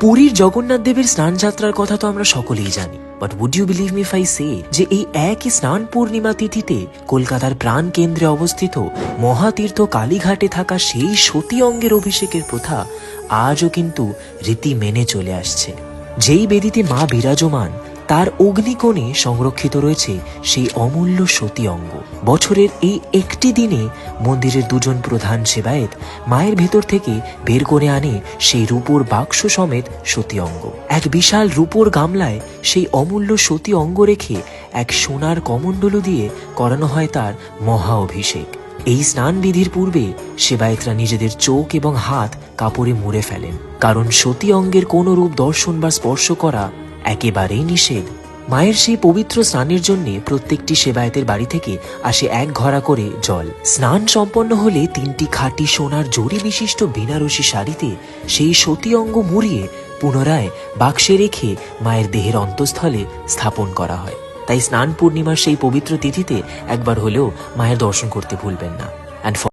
পুরীর জগন্নাথ দেবের স্নান যাত্রার কথা তো আমরা সকলেই জানি, but would you believe me if I say যে এই একই স্নান পূর্ণিমা তিথিতে কলকাতার প্রাণ কেন্দ্রে অবস্থিত মহাতীর্থ কালীঘাটে থাকা সেই সতী অঙ্গের অভিষেকের প্রথা আজও কিন্তু রীতি মেনে চলে আসছে। যেই বেদিতে মা বিরাজমান তার অগ্নিকোণে সংরক্ষিত রয়েছে সেই অমূল্য সতী অঙ্গ। বছরের এই একটি দিনে মন্দিরের দুজন প্রধান সেবায়েত মায়ের ভেতর থেকে বের করে আনে সেই রূপোর বাক্স সমেত সতী অঙ্গ। এক বিশাল রূপোর গামলায় সেই অমূল্য সতী অঙ্গ রেখে এক সোনার কমণ্ডলু দিয়ে করানো হয় তার মহা অভিষেক। এই স্নান বিধির পূর্বে সেবায়েতরা নিজেদের চোখ এবং হাত কাপড়ে মুড়ে ফেলেন, কারণ সতী অঙ্গের কোনো রূপ দর্শন বা স্পর্শ করা একেবারেই নিষেধ। মায়ের সেই পবিত্র স্নানের জন্য প্রত্যেকটি সেবায়েতের বাড়ি থেকে আসে এক ঘড়া করে জল। স্নান সম্পন্ন হলে 3টি খাঁটি সোনার জড়ি বিশিষ্ট বেনারসি শাড়িতে সেই সতী অঙ্গ মুড়িয়ে পুনরায় বাক্সে রেখে মায়ের দেহের অন্তঃস্থলে স্থাপন করা হয়। তাই স্নান পূর্ণিমার সেই পবিত্র তিথিতে একবার হলেও মায়ের দর্শন করতে ভুলবেন না।